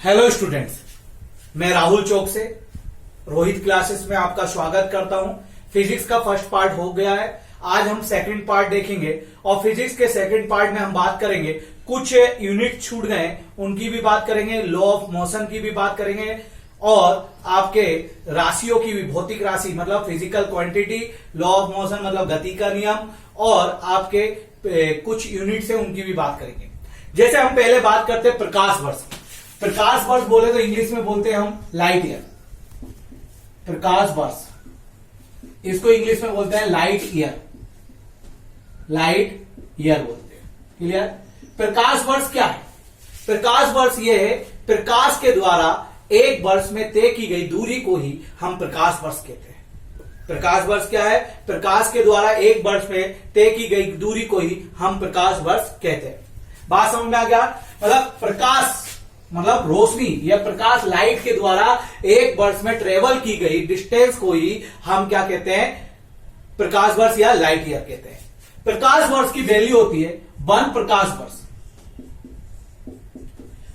Hello students, मैं राहुल चौक से Rohit classes में आपका स्वागत करता हूं। फिजिक्स का फर्स्ट पार्ट हो गया है। आज हम सेकंड पार्ट देखेंगे और फिजिक्स के सेकंड पार्ट में हम बात करेंगे, कुछ यूनिट छूट गए उनकी भी बात करेंगे, लॉ ऑफ मोशन की भी बात करेंगे और आपके राशियों की भी, भौतिक राशि मतलब physical quantity, law of motion मतलब गति का नियम और आपके कुछ यूनिट्स है उनकी भी बात करेंगे। जैसे हम पहले बात करते हैं प्रकाश वर्ष। प्रकाश वर्ष बोले तो इंग्लिश में बोलते हैं हम लाइट ईयर। प्रकाश वर्ष इसको इंग्लिश में बोलते हैं लाइट ईयर। लाइट ईयर बोलते हैं। क्लियर? प्रकाश वर्ष क्या है? प्रकाश वर्ष ये है, प्रकाश के द्वारा एक वर्ष में तय की गई दूरी को ही हम प्रकाश वर्ष कहते हैं। प्रकाश वर्ष क्या है? प्रकाश के द्वारा एक वर्ष में तय की गई दूरी को ही हम प्रकाश वर्ष कहते हैं। बात समझ में आ गया? मतलब प्रकाश मतलब रोशनी या प्रकाश, लाइट के द्वारा एक वर्ष में ट्रेवल की गई डिस्टेंस को ही हम क्या कहते हैं? प्रकाश वर्ष या लाइट ईयर कहते हैं। प्रकाश वर्ष की वैल्यू होती है 1 प्रकाश वर्ष।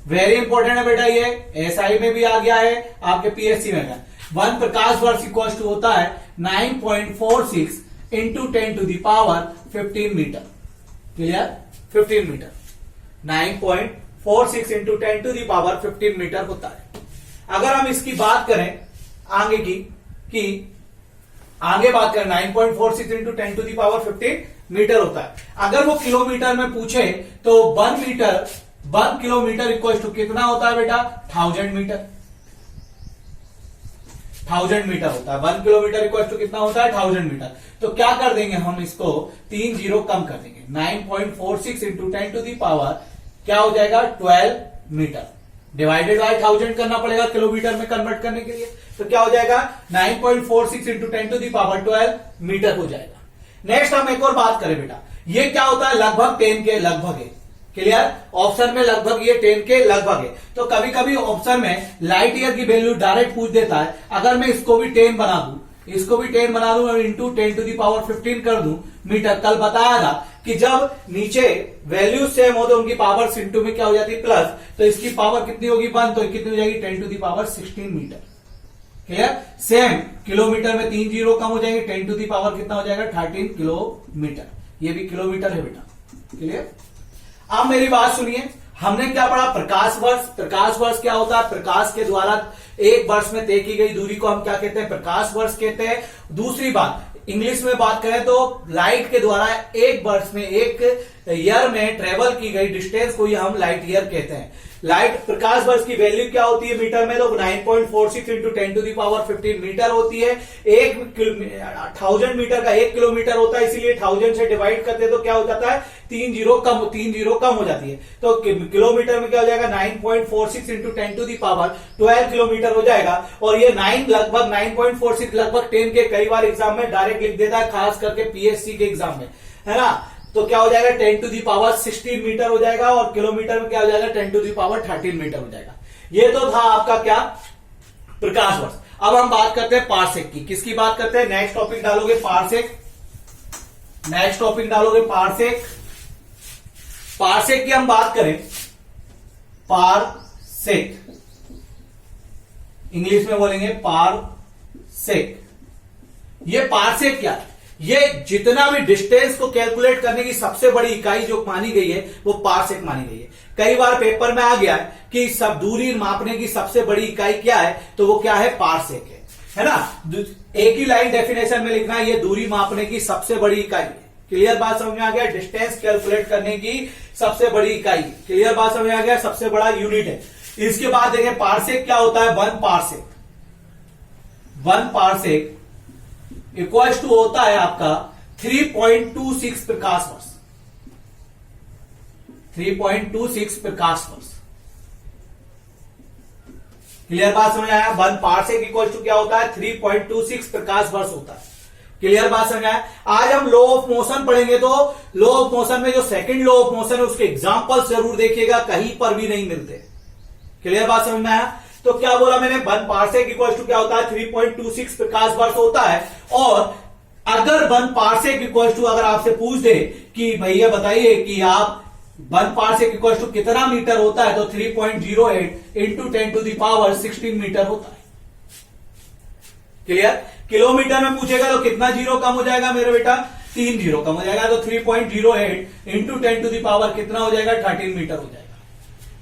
वेरी इंपॉर्टेंट है बेटा, ये एसआई में भी आ गया है, आपके पीएससी में है। 1 प्रकाश वर्ष इक्वल टू होता है 9.46 into 10 to the power 15 metre. Clear? 15 metre 9.46 into 10 to the power 15 metre होता है। अगर हम इसकी बात करें आगे की आगे बात करें 9.46 into 10 to the power 15 metre होता है। अगर वो किलोमीटर में पूछे तो 1 किलोमीटर इक्वल टू कितना होता है बेटा? 1000 मीटर। 1000 मीटर होता है। 1 किलोमीटर इक्वल टू कितना होता है? 1000 मीटर। तो क्या कर देंगे हम, इसको 3 जीरो कम कर देंगे। 9.46 इंटू 10 टू दी पावर क्या हो जाएगा? 12 मीटर। डिवाइडेड बाय 1000 करना पड़ेगा किलोमीटर में कन्वर्ट करने के लिए। तो क्या हो जाएगा? 9.46 into 10 to the power 12 metre हो जाएगा। नेक्स्ट हम एक और बात करें बेटा, ये क्या होता है? लगभग 10 के लगभग है। क्लियर? ऑप्शन में लगभग ये 10 के लगभग है। तो कभी कभी ऑप्शन में लाइट ईयर की वैल्यू डायरेक्ट पूछ देता है। अगर मैं इसको भी 10 बना दूं, इसको भी 10 बना दूं और इंटू 10 टू दी पावर 15 कर दूं मीटर। कल बताया था कि जब नीचे वैल्यू सेम हो तो उनकी पावर इंटू में क्या हो जाती है? प्लस। तो इसकी पावर कितनी होगी? 1, तो कितनी हो जाएगी? 10 to the power 16 metre. Clear? Same kilometre में 3 जीरो कम हो जाएंगे। 10 टू दी पावर कितना हो जाएगा? 13 किलोमीटर। ये भी किलोमीटर है बेटा। क्लियर? अब मेरी बात सुनिए, हमने क्या पढ़ा? प्रकाश वर्ष। प्रकाश वर्ष क्या होता है? प्रकाश के द्वारा एक वर्ष में तय की गई दूरी को हम क्या कहते हैं? प्रकाश वर्ष कहते हैं। दूसरी बात, इंग्लिश में बात करें तो लाइट के द्वारा एक वर्ष में, एक ईयर में ट्रेवल की गई डिस्टेंस को ही हम लाइट ईयर कहते हैं। लाइट प्रकाश वर्ष की वैल्यू क्या होती है मीटर में? तो 9.46 into 10 to the power 15 metre होती है। 1000 मीटर का 1 किलोमीटर होता है, इसीलिए 1000 से डिवाइड करते हैं तो क्या हो जाता है? 3 जीरो कम हो जाती है। तो किलोमीटर में क्या हो जाएगा? 9.46 into 10 to the power 12 kilometre हो जाएगा। और ये 9.46 लगभग 10 के कई बार एग्जाम में डायरेक्ट लिख देता है, खास करके पीएससी के एग्जाम में, है ना? तो क्या हो जाएगा? 10 टू दी पावर 16 मीटर हो जाएगा और किलोमीटर में क्या हो जाएगा? 10 टू दी पावर 13 मीटर हो जाएगा। ये तो था आपका क्या? प्रकाश वर्ष। अब हम बात करते हैं पार्सेक की। किसकी बात करते हैं? नेक्स्ट टॉपिक डालोगे पार्सेक। नेक्स्ट टॉपिक डालोगे पार्सेक। पार्सेक की हम बात करें, पारसेक इंग्लिश में बोलेंगे पारसेक। ये पारसेक क्या है? ये जितना भी डिस्टेंस को कैलकुलेट करने की सबसे बड़ी इकाई जो मानी गई है वो पारसेक मानी गई है। कई बार पेपर में आ गया है कि सब दूरी मापने की सबसे बड़ी इकाई क्या है, तो वो क्या है? पारसेक है ना? एक ही लाइन डेफिनेशन में लिखना है, ये दूरी मापने की सबसे बड़ी इकाई है। क्लियर बात समझ में आ गया? डिस्टेंस कैलकुलेट करने की सबसे बड़ी इकाई। क्लियर बात समझ में आ गया? सबसे बड़ा यूनिट है। इसके बाद देखें पारसेक क्या होता है? 1 पारसेक। 1 पारसेक इक्वल्स टू होता है आपका 3.26 प्रकाश वर्ष। 3.26 प्रकाश वर्ष। क्लियर बात समझ आया? 1 पारसेक इक्वल टू क्या होता है? 3.26 प्रकाश वर्ष होता है। क्लियर बात समझ आया? आज हम लॉ ऑफ मोशन पढ़ेंगे तो लॉ ऑफ मोशन में जो सेकंड लॉ ऑफ मोशन है उसके एग्जांपल जरूर देखिएगा, कहीं पर भी नहीं मिलते। क्लियर बात समझ में आया? तो क्या बोला मैंने? 1 पारसेक इक्वल टू क्या होता है? 3.26 प्रकाश वर्ष होता है। और अगर 1 पारसेक इक्वल टू अगर आपसे पूछ दे कि भैया बताइए कि आप 1 पार्सेक इक्वल टू कितना मीटर होता है, तो 3.08 इंटू 10⁻16 मीटर होता है। क्लियर। किलोमीटर में पूछेगा तो कितना जीरो कम हो जाएगा मेरे बेटा, 3 जीरो कम हो जाएगा, तो 3.08 इंटू 10⁻, कितना हो जाएगा, 13 मीटर हो जाएगा।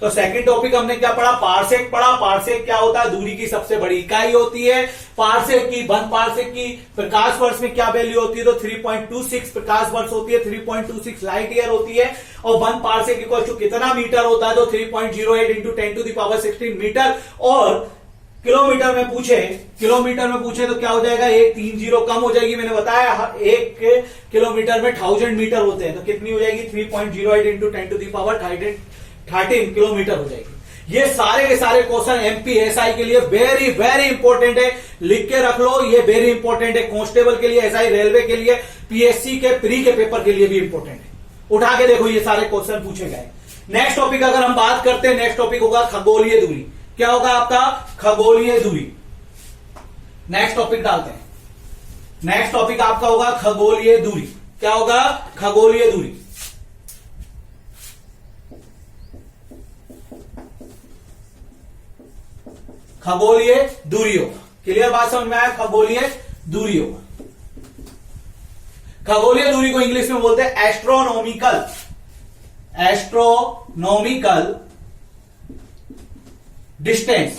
तो सेकंड टॉपिक हमने क्या पढ़ा, पार्सेक पढ़ा। पार्सेक क्या होता है, दूरी की सबसे बड़ी इकाई होती है। पार्सेक की 1 पार्सेक की प्रकाश वर्ष में क्या वैल्यू होती है, तो 3.26 प्रकाश वर्ष होती है, 3.26 लाइट ईयर होती है। और 1 पार्सेक इक्वल टू कितना मीटर होता है, तो 3.08 इंटू 10⁻16 मीटर। और किलोमीटर में पूछे तो क्या हो जाएगा, एक 3 जीरो कम हो जाएगी। मैंने बताया 1 किलोमीटर में 1000 मीटर होते हैं, तो कितनी हो जाएगी, 3.08 इंटू 10⁻13 किलोमीटर हो जाएगी। ये सारे के सारे क्वेश्चन एमपीएसआई के लिए वेरी वेरी इंपॉर्टेंट है, लिख के रख लो, ये वेरी इंपॉर्टेंट है। कांस्टेबल के लिए, एसआई रेलवे के लिए, पीएससी के प्री के पेपर के लिए भी इंपॉर्टेंट है। उठा के देखो, ये सारे क्वेश्चन पूछे गए। नेक्स्ट टॉपिक अगर हम बात करते हैं, नेक्स्ट टॉपिक होगा खगोलीय दूरी। क्या होगा आपका, खगोलीय दूरी। नेक्स्ट टॉपिक डालते हैं। नेक्स्ट टॉपिक आपका होगा खगोलीय दूरी। क्या होगा, खगोलीय दूरी। खगोलीय दूरी होगा। क्लियर बात समझ में आया, खगोलीय दूरी होगा। खगोलीय दूरी को इंग्लिश में बोलते हैं एस्ट्रोनॉमिकल डिस्टेंस।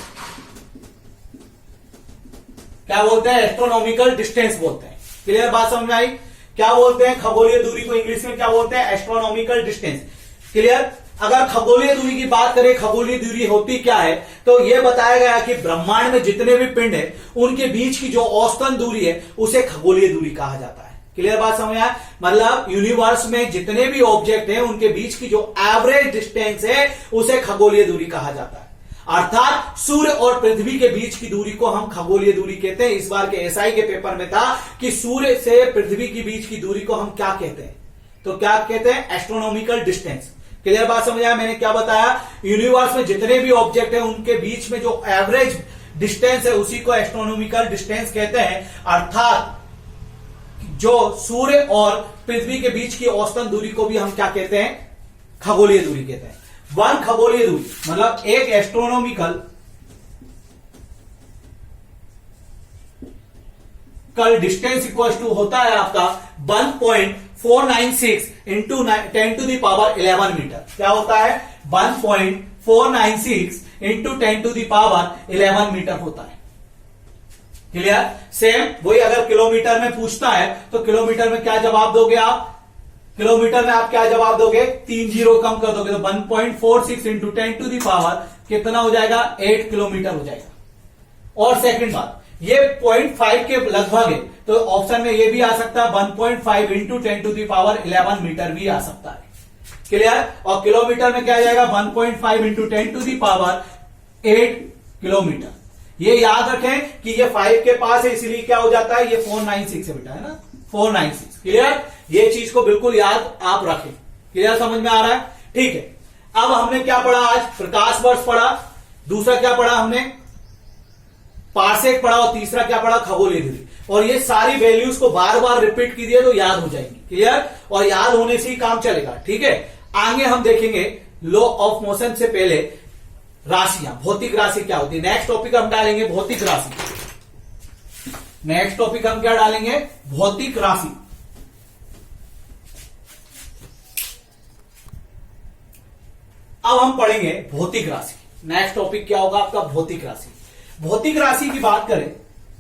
क्या बोलते हैं, एस्ट्रोनॉमिकल डिस्टेंस बोलते हैं। क्लियर बात समझ में आई। क्या बोलते हैं खगोलीय दूरी को इंग्लिश में, क्या बोलते हैं, एस्ट्रोनॉमिकल डिस्टेंस। क्लियर। अगर खगोलीय दूरी की बात करें, खगोलीय दूरी होती क्या है, तो यह बताया गया कि ब्रह्मांड में जितने भी पिंड है उनके बीच की जो औसतन दूरी है उसे खगोलीय दूरी कहा जाता है। क्लियर बात समझ आया। मतलब यूनिवर्स में जितने भी ऑब्जेक्ट हैं उनके बीच की जो एवरेज डिस्टेंस है उसे खगोलीय दूरी कहा जाता है। अर्थात सूर्य और पृथ्वी के बीच की दूरी को हम खगोलीय दूरी कहते हैं। इस बार के एसआई के पेपर में था कि सूर्य से पृथ्वी के बीच की दूरी को हम क्या कहते हैं, तो क्या कहते हैं, एस्ट्रोनॉमिकल डिस्टेंस। क्लियर बात समझ आया। मैंने क्या बताया, यूनिवर्स में जितने भी ऑब्जेक्ट हैं उनके बीच में जो एवरेज डिस्टेंस है उसी को एस्ट्रोनॉमिकल डिस्टेंस कहते हैं। अर्थात जो सूर्य और पृथ्वी के बीच की औसतन दूरी को भी हम क्या कहते हैं, खगोलीय दूरी कहते हैं। 1 खगोलीय दूरी मतलब एक एस्ट्रोनॉमिकल डिस्टेंस इक्वल टू होता है आपका 1.496 इंटू 10⁻11 मीटर। क्या होता है, 1.496 इंटू 10⁻11 मीटर होता है। क्लियर। सेम वही अगर किलोमीटर में पूछता है तो किलोमीटर में क्या जवाब दोगे आप, किलोमीटर में आप क्या जवाब दोगे, 3 जीरो कम कर दोगे तो 1.46 इंटू 10⁻, कितना हो जाएगा, 8 किलोमीटर हो जाएगा। और सेकंड बात, ये 0.5 के लगभग है, तो ऑप्शन में ये भी आ सकता है 1.5 इंटू 10⁻11 मीटर भी आ सकता है। क्लियर। और किलोमीटर में क्या आ जाएगा, 1.5 इंटू 10⁸ किलोमीटर। ये याद रखें कि ये 5 के पास है, इसलिए क्या हो जाता है, ये 496 है बेटा, है ना, 496। क्लियर। ये चीज को बिल्कुल याद आप रखें। क्लियर, समझ में आ रहा है। ठीक है। अब हमने क्या पढ़ा आज, प्रकाश वर्ष पढ़ा, दूसरा क्या पढ़ा हमने, पार्सेक पढ़ा, और तीसरा क्या पढ़ा, खगोलीय दूरी। और ये सारी वैल्यूज को बार बार रिपीट कीजिए तो याद हो जाएंगी। क्लियर। और याद होने से ही काम चलेगा। ठीक है। आगे हम देखेंगे लॉ ऑफ मोशन से पहले राशियां, भौतिक राशि क्या होती है। नेक्स्ट टॉपिक हम डालेंगे भौतिक राशि। नेक्स्ट टॉपिक हम क्या डालेंगे, भौतिक राशि। अब हम पढ़ेंगे भौतिक राशि। नेक्स्ट टॉपिक क्या होगा आपका, भौतिक राशि। भौतिक राशि की बात करें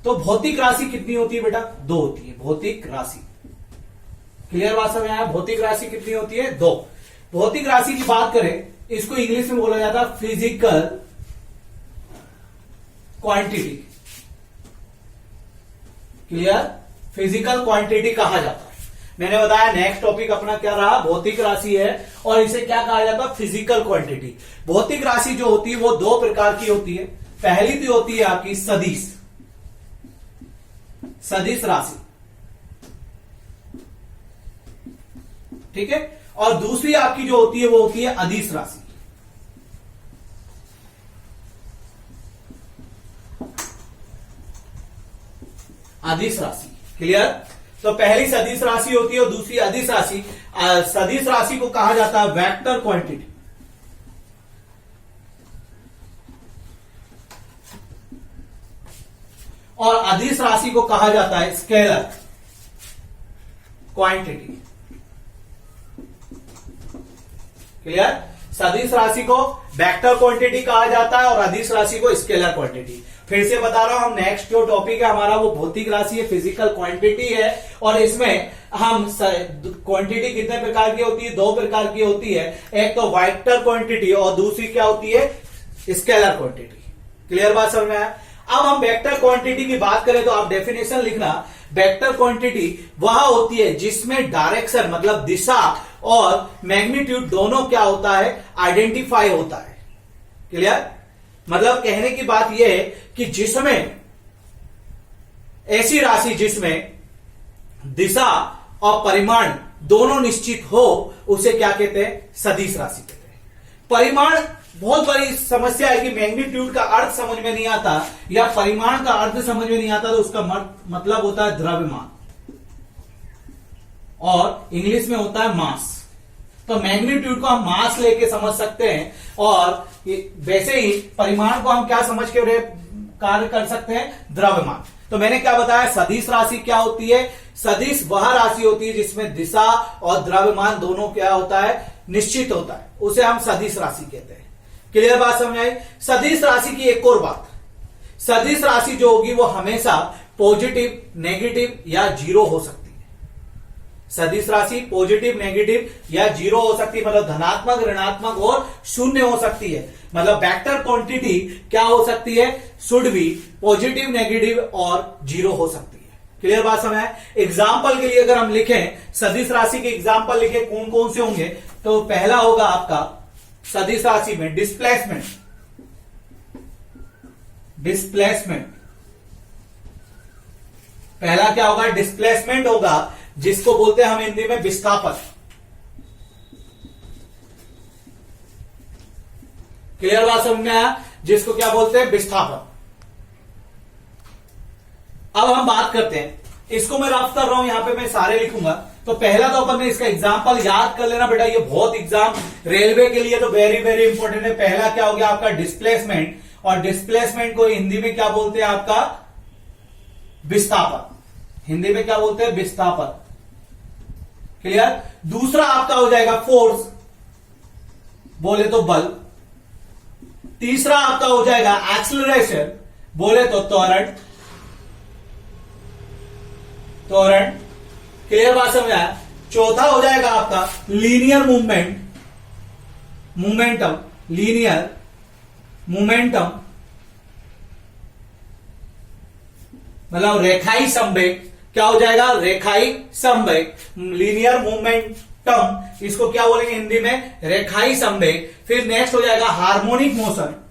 तो भौतिक राशि कितनी होती है बेटा, 2 होती है भौतिक राशि। क्लियर बात समझ में आया। भौतिक राशि कितनी होती है, 2। भौतिक राशि की बात करें, इसको इंग्लिश में बोला जाता है physical quantity. Clear. Physical quantity कहा जाता है। मैंने बताया नेक्स्ट टॉपिक अपना क्या रहा, भौतिक राशि है, और इसे क्या कहा जाता है, फिजिकल क्वांटिटी। भौतिक राशि जो होती है वो 2 प्रकार की होती है। पहली तो होती है आपकी सदिश राशि, ठीक है। और दूसरी आपकी जो होती है वो होती है अदिश राशि। अदिश राशि। क्लियर। तो पहली सदिश राशि होती है और दूसरी अदिश राशि। सदिश राशि को कहा जाता है वेक्टर क्वांटिटी, और अदिश राशि को कहा जाता है स्केलर क्वांटिटी। क्लियर? सदिश राशि को वेक्टर क्वांटिटी कहा जाता है और अदिश राशि को स्केलर क्वांटिटी। फिर से बता रहा हूं, हम नेक्स्ट जो टॉपिक है हमारा वो भौतिक राशि है, फिजिकल क्वांटिटी है, और इसमें हम क्वांटिटी कितने प्रकार की होती है? दो प्रकार की होती है, एक तो वेक्टर क्वांटिटी और दूसरी क्या होती है? Scalar quantity. क्लियर बात समझ में आया? अब हम वेक्टर क्वांटिटी की बात करें तो आप डेफिनेशन लिखना, वेक्टर क्वांटिटी वह होती है जिसमें डायरेक्शन मतलब दिशा और मैग्नीट्यूड दोनों क्या होता है? आइडेंटिफाई होता है। क्लियर? मतलब कहने की बात यह है कि जिसमें ऐसी राशि जिसमें दिशा और परिमाण दोनों निश्चित हो उसे क्या कहते हैं? सदिश राशि कहते हैं। परिमाण बहुत बड़ी समस्या है कि मैग्नीट्यूड का अर्थ समझ में नहीं आता या परिमाण का अर्थ समझ में नहीं आता, तो उसका मतलब होता है द्रव्यमान और इंग्लिश में होता है मास। तो मैग्नीट्यूड को हम मास लेके समझ सकते हैं और वैसे ही परिमाण को हम क्या समझ के कार्य कर सकते हैं? द्रव्यमान। तो मैंने क्या बताया? सदिश राशि क्या होती है? सदिश वह राशि होती है जिसमें दिशा और द्रव्यमान दोनों क्या होता है? निश्चित होता है, उसे हम सदिश राशि कहते हैं। क्लियर बात समझ आई? सदिश राशि की एक और बात, सदिश राशि जो होगी वो हमेशा पॉजिटिव, नेगेटिव या जीरो हो सकती है। सदिश राशि पॉजिटिव, नेगेटिव या जीरो हो सकती है, मतलब धनात्मक, ऋणात्मक और शून्य हो सकती है। मतलब वेक्टर क्वांटिटी क्या हो सकती है? शुड बी पॉजिटिव, नेगेटिव और जीरो हो सकती है। क्लियर बात समझ आए? एग्जाम्पल के लिए अगर हम लिखें, सदिश राशि के एग्जाम्पल लिखे कौन कौन से होंगे, तो पहला होगा आपका सदिश राशि में डिस्प्लेसमेंट। डिस्प्लेसमेंट पहला क्या होगा? डिस्प्लेसमेंट होगा, जिसको बोलते हैं हम हिंदी में विस्थापन। क्लियर बात समझ में आया? जिसको क्या बोलते हैं? विस्थापन। अब हम बात करते हैं, इसको मैं रफ कर रहा हूं, यहां पे मैं सारे लिखूंगा। तो पहला तो अपन ने इसका एग्जाम्पल याद कर लेना बेटा, ये बहुत एग्जाम रेलवे के लिए तो वेरी वेरी इंपॉर्टेंट है। पहला क्या हो गया आपका? डिस्प्लेसमेंट, और डिस्प्लेसमेंट को हिंदी में क्या बोलते हैं? आपका विस्थापन। हिंदी में क्या बोलते हैं? विस्थापन। क्लियर? दूसरा आपका हो जाएगा फोर्स, बोले तो बल। तीसरा आपका हो जाएगा एक्सीलरेशन, बोले तो त्वरण। त्वरण। क्लियर बात समझ आया? चौथा हो जाएगा आपका linear movement, momentum, linear momentum मतलब रेखाई संवेग। क्या हो जाएगा? रेखाई संवेग, लीनियर मोमेंटम, इसको क्या बोलेंगे हिंदी में? रेखाई संवेग। फिर नेक्स्ट हो जाएगा हार्मोनिक मोशन।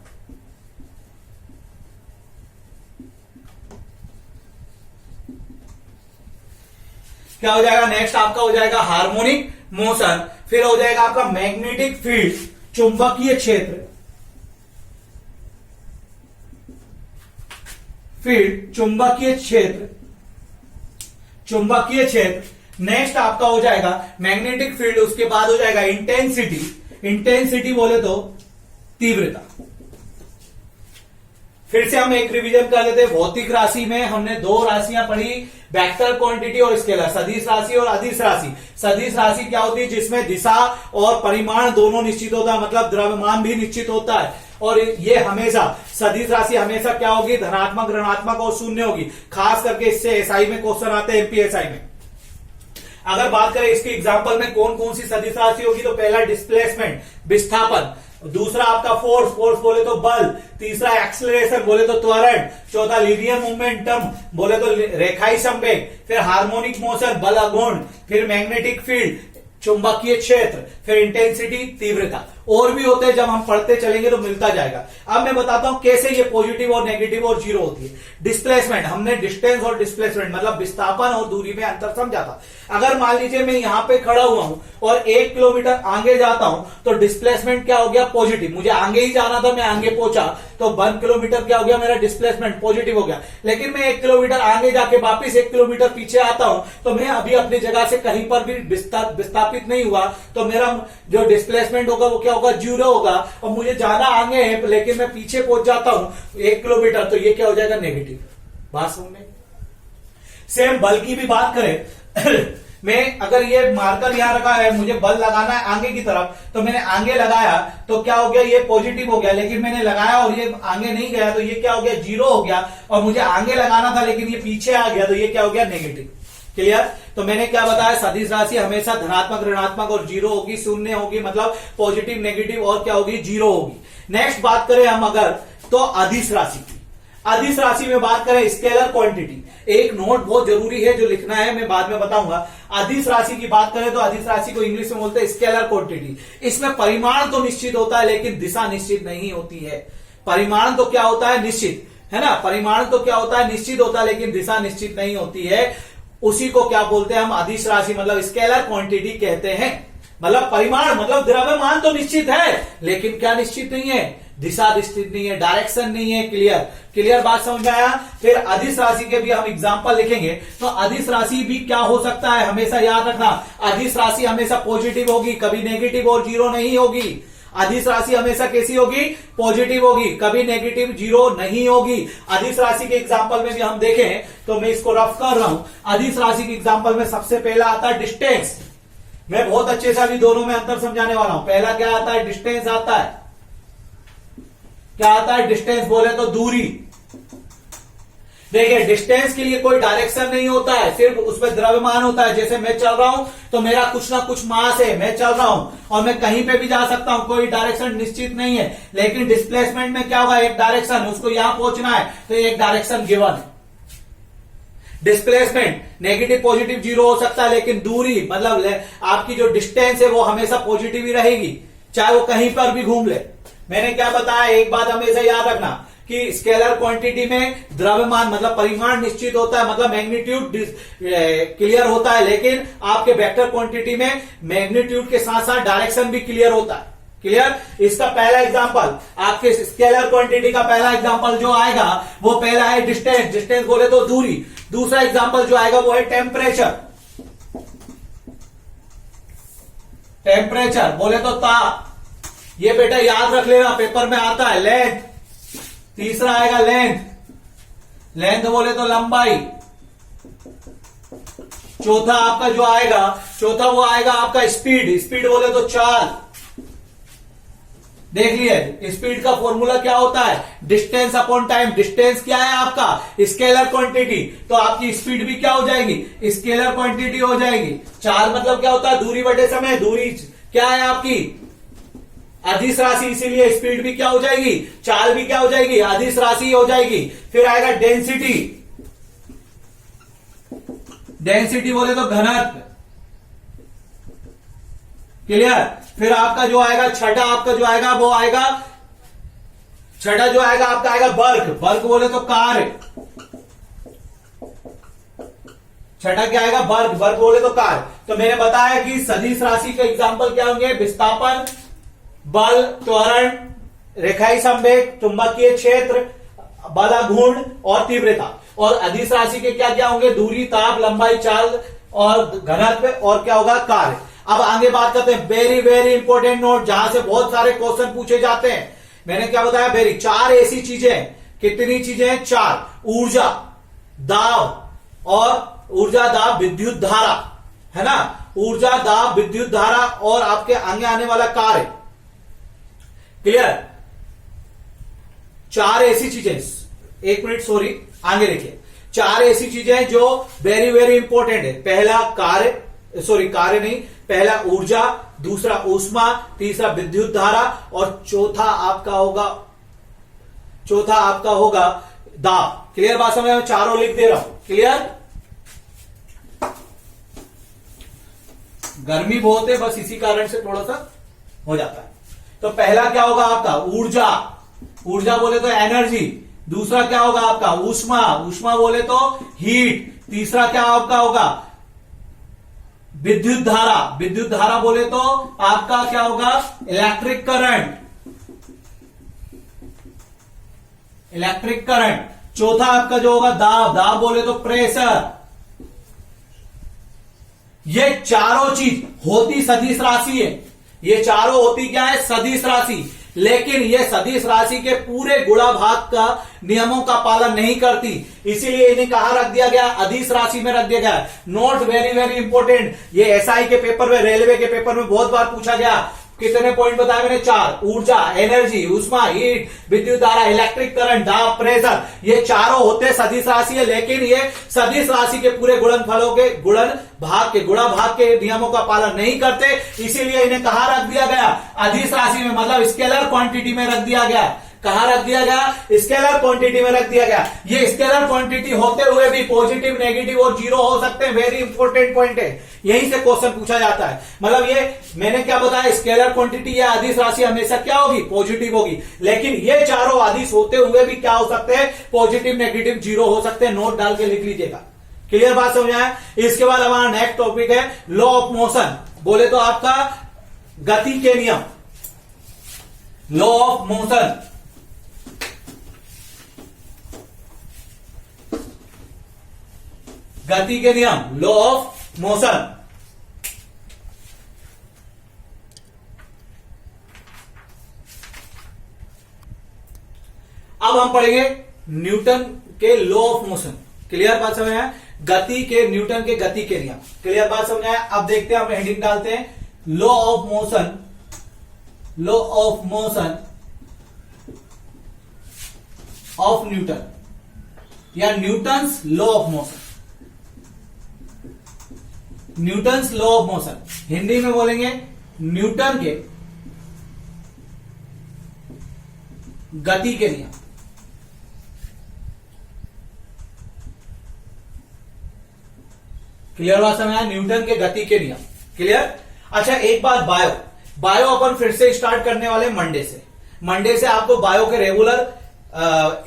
क्या हो जाएगा? नेक्स्ट आपका हो जाएगा हार्मोनिक मोशन। फिर हो जाएगा आपका मैग्नेटिक फील्ड, चुंबकीय क्षेत्र। फील्ड, चुंबकीय क्षेत्र, चुंबकीय क्षेत्र। नेक्स्ट आपका हो जाएगा मैग्नेटिक फील्ड, उसके बाद हो जाएगा इंटेंसिटी। इंटेंसिटी बोले तो तीव्रता। फिर से हम एक रिवीजन कर लेते हैं। भौतिक राशि में हमने दो राशियां पढ़ी, वेक्टर क्वांटिटी और स्केलर, सदिश राशि और अदिश राशि। सदिश राशि क्या होती है? जिसमें दिशा और परिमाण दोनों निश्चित होता है, मतलब द्रव्यमान भी निश्चित होता है। और ये हमेशा सदिश राशि हमेशा क्या होगी? धनात्मक, ऋणात्मक और शून्य होगी। खास करके इससे एसआई में क्वेश्चन आते हैं, एमपीएसआई में। अगर बात करें इसके एग्जाम्पल में कौन कौन सी सदिश राशि होगी, तो पहला डिस्प्लेसमेंट, विस्थापन। दूसरा आपका फोर्स, फोर्स बोले तो बल। तीसरा एक्सीलरेशन, बोले तो त्वरण। चौथा लीनियर मोमेंटम, बोले तो रेखाई संवेग। फिर हार्मोनिक मोशन, बल अगुण। फिर मैग्नेटिक फील्ड, चुंबकीय क्षेत्र, फिर इंटेंसिटी, तीव्रता, और भी होते हैं, जब हम पढ़ते चलेंगे तो मिलता जाएगा। अब मैं बताता हूं कैसे ये पॉजिटिव और नेगेटिव और जीरो होती है। डिस्प्लेसमेंट, हमने डिस्टेंस और डिस्प्लेसमेंट मतलब विस्थापन और दूरी में अंतर समझा था। अगर मान लीजिए मैं यहां पे खड़ा हुआ हूं और 1 किलोमीटर आगे जाता हूं तो डिस्प्लेसमेंट क्या हो गया, पॉजिटिव। मुझे आगे ही जाना था, मैं आगे पहुंचा तो 1 किलोमीटर क्या हो गया, मेरा डिस्प्लेसमेंट पॉजिटिव हो गया। लेकिन मैं 1 किलोमीटर आगे जाके वापिस 1 किलोमीटर पीछे आता हूं तो मैं अभी अपनी जगह से कहीं पर भी विस्थापित नहीं हुआ, तो मेरा जो डिस्प्लेसमेंट होगा वो क्या होगा, जीरो होगा। और मुझे जाना आगे है लेकिन मैं पीछे पहुंच जाता हूं 1 किलोमीटर, तो ये क्या हो जाएगा, नेगेटिव। बात समझ में? सेम बल की भी बात करें मैं अगर ये मार्कर यहां रखा है, मुझे बल लगाना है आगे की तरफ, तो मैंने आगे लगाया तो क्या हो गया, ये पॉजिटिव हो गया। लेकिन मैंने लगाया और ये आगे नहीं गया तो ये क्या हो गया, जीरो हो गया। और मुझे आगे लगाना था लेकिन ये पीछे आ गया तो ये क्या हो गया, नेगेटिव। क्लियर? तो मैंने क्या बताया, सदिश राशि हमेशा धनात्मक, ऋणात्मक और जीरो होगी, शून्य होगी, मतलब पॉजिटिव, नेगेटिव और क्या होगी, जीरो होगी। नेक्स्ट बात करें हम अगर तो अदिश राशि की। अदिश राशि में बात करें स्केलर क्वांटिटी, एक नोट बहुत जरूरी है जो लिखना है, मैं बाद में बताऊंगा। अदिश राशि की बात करें तो अदिश राशि को इंग्लिश में बोलते हैं स्केलर क्वांटिटी। इसमें परिमाण तो निश्चित होता है लेकिन दिशा निश्चित नहीं होती है। परिमाण तो क्या होता है, निश्चित, है ना। परिमाण तो क्या होता है, निश्चित होता है लेकिन दिशा निश्चित नहीं होती है। उसी को क्या बोलते हैं हम, अदिश राशि मतलब स्केलर क्वांटिटी कहते हैं। मतलब परिमाण मतलब द्रव्यमान तो निश्चित है लेकिन क्या निश्चित नहीं है, दिशा निश्चित नहीं है, डायरेक्शन नहीं है। क्लियर? क्लियर बात समझ में आया? फिर अदिश राशि के भी हम एग्जांपल लिखेंगे। तो अदिश राशि भी क्या हो सकता है, हमेशा याद रखना, अदिश राशि हमेशा पॉजिटिव होगी, कभी नेगेटिव और जीरो नहीं होगी। अदिश राशि हमेशा कैसी होगी, पॉजिटिव होगी, कभी नेगेटिव जीरो नहीं होगी। अदिश राशि के एग्जांपल में भी हम देखें तो मैं इसको रफ कर रहा हूं। अदिश राशि के एग्जांपल में सबसे पहला आता है डिस्टेंस। मैं बहुत अच्छे से अभी दोनों में अंतर समझाने वाला हूं। पहला क्या आता है, डिस्टेंस आता है। क्या आता है, डिस्टेंस बोले तो दूरी। देखिए डिस्टेंस के लिए कोई डायरेक्शन नहीं होता है, सिर्फ उसमें द्रव्यमान होता है। जैसे मैं चल रहा हूं तो मेरा कुछ ना कुछ मास है, मैं चल रहा हूं और मैं कहीं पे भी जा सकता हूं, कोई डायरेक्शन निश्चित नहीं है। लेकिन डिस्प्लेसमेंट में क्या होगा, एक डायरेक्शन, उसको यहां पहुंचना है तो एक डायरेक्शन गिवन है। डिस्प्लेसमेंट नेगेटिव, पॉजिटिव, जीरो हो सकता है लेकिन दूरी मतलब आपकी जो डिस्टेंस है वो हमेशा पॉजिटिव ही रहेगी, चाहे वो कहीं पर भी घूम ले। मैंने क्या बताया, एक बात हमेशा याद रखना कि स्केलर क्वांटिटी में द्रव्यमान मतलब परिमाण निश्चित होता है, मतलब मैग्नीट्यूड क्लियर होता है। लेकिन आपके वेक्टर क्वांटिटी में मैग्नीट्यूड के साथ साथ डायरेक्शन भी क्लियर होता है। क्लियर? इसका पहला एग्जांपल, आपके स्केलर क्वांटिटी का पहला एग्जांपल जो आएगा वो पहला है डिस्टेंस। डिस्टेंस बोले तो दूरी। दूसरा एग्जांपल जो आएगा वो है टेम्परेचर। टेम्परेचर बोले तो ताप। ये बेटा याद रख लेना, पेपर में आता है। लेंथ, तीसरा आएगा लेंथ। लेंथ बोले तो लंबाई। चौथा आपका जो आएगा, चौथा वो आएगा आपका स्पीड। स्पीड बोले तो चाल। देख लिए स्पीड का फॉर्मूला क्या होता है, डिस्टेंस अपॉन टाइम। डिस्टेंस क्या है आपका, स्केलर क्वांटिटी, तो आपकी स्पीड भी क्या हो जाएगी, स्केलर क्वांटिटी हो जाएगी। चाल मतलब क्या होता है, दूरी बटे समय। दूरी क्या है आपकी, अदिश राशि, इसीलिए स्पीड भी क्या हो जाएगी, चाल भी क्या हो जाएगी, अदिश राशि हो जाएगी। फिर आएगा डेंसिटी। डेंसिटी बोले तो घनत्व। क्लियर? फिर आपका जो आएगा छठा, आपका जो आएगा वो आएगा, छठा जो आएगा आपका आएगा वर्क। वर्क बोले तो कार्य। छठा क्या आएगा, वर्क। वर्क बोले तो कार्य। तो मैंने बताया कि सदिश राशि के एग्जाम्पल क्या होंगे, विस्थापन, बल, त्वरण, रेखाई संवेग, चुंबकीय क्षेत्र, बलाघूर्ण और तीव्रता। और अदिश राशि के क्या क्या होंगे, दूरी, ताप, लंबाई, चाल और घनत्व और क्या होगा, कार्य। अब आगे बात करते हैं, वेरी वेरी इंपॉर्टेंट नोट, जहां से बहुत सारे क्वेश्चन पूछे जाते हैं। मैंने क्या बताया, वेरी, चार ऐसी चीजें, कितनी चीजें हैं, चार। ऊर्जा, दाब और ऊर्जा, दाब, विद्युत धारा, है ना। ऊर्जा, दाब, विद्युत धारा और आपके आगे आने वाला कार्य। क्लियर? चार ऐसी चीजें, एक मिनट सॉरी, आगे देखिए। चार ऐसी चीजें जो वेरी वेरी इंपॉर्टेंट है। पहला कार्य, सॉरी कार्य नहीं, पहला ऊर्जा, दूसरा ऊष्मा, तीसरा विद्युत धारा और चौथा आपका होगा दाब। क्लियर बात समझ में? चारों लिख दे रहा हूं। क्लियर? गर्मी बहुत है, बस इसी कारण से थोड़ा सा हो जाता है। तो पहला क्या होगा आपका ऊर्जा, ऊर्जा बोले तो एनर्जी। दूसरा क्या होगा आपका ऊष्मा, ऊष्मा बोले तो हीट। तीसरा क्या आपका होगा विद्युत धारा, विद्युत धारा बोले तो आपका क्या होगा इलेक्ट्रिक करंट, इलेक्ट्रिक करंट। चौथा आपका जो होगा दाब, दाब बोले तो प्रेशर। ये चारों चीज होती सदिश राशि है, ये चारों होती क्या है सदिश राशि, लेकिन ये सदिश राशि के पूरे गुणा भाग का नियमों का पालन नहीं करती, इसीलिए इन्हें कहां रख दिया गया अदिश राशि में रख दिया गया। नोट वेरी वेरी इंपॉर्टेंट, ये एसआई के पेपर में, रेलवे के पेपर में बहुत बार पूछा गया। कितने पॉइंट बताए मैंने? 4। ऊर्जा, एनर्जी, ऊष्मा, हीट, विद्युत धारा, इलेक्ट्रिक करंट, दाब, प्रेशर, ये चारों होते सदिश राशि है, लेकिन ये सदिश राशि के पूरे गुणनफलों के गुणा भाग के नियमों का पालन नहीं करते, इसीलिए इन्हें कहां रख दिया गया अदिश राशि में, मतलब स्केलर क्वांटिटी में रख दिया गया। कहां रख दिया गया? स्केलर क्वांटिटी में रख दिया गया। ये स्केलर क्वांटिटी होते हुए भी पॉजिटिव, नेगेटिव और जीरो हो सकते हैं। वेरी इंपॉर्टेंट पॉइंट है, यहीं से क्वेश्चन पूछा जाता है। मतलब ये मैंने क्या बताया, स्केलर क्वांटिटी या अदिश राशि हमेशा क्या होगी पॉजिटिव होगी, लेकिन ये चारों अदिश होते हुए भी क्या हो सकते हैं पॉजिटिव, नेगेटिव, जीरो हो सकते हैं। नोट डाल के लिख लीजिएगा। क्लियर बात समझ आया? इसके बाद हमारा नेक्स्ट टॉपिक है लॉ ऑफ मोशन, बोले तो आपका गति के नियम, लॉ ऑफ मोशन। गति के नियम, लॉ ऑफ मोशन। अब हम पढ़ेंगे न्यूटन के लॉ ऑफ मोशन। क्लियर बात समझ आया? गति के, न्यूटन के गति के नियम। क्लियर बात समझ आया? अब देखते हैं, हम हेडिंग डालते हैं law of motion, law of motion of Newton या Newton's law of motion. Newton's law of motion Hindi में बोलेंगे न्यूटन के गति के नियम। क्लियर बात समझ आया? न्यूटन के गति के नियम। क्लियर? अच्छा एक बात, बायो, बायो अपन फिर से स्टार्ट करने वाले मंडे से। मंडे से आपको बायो के रेगुलर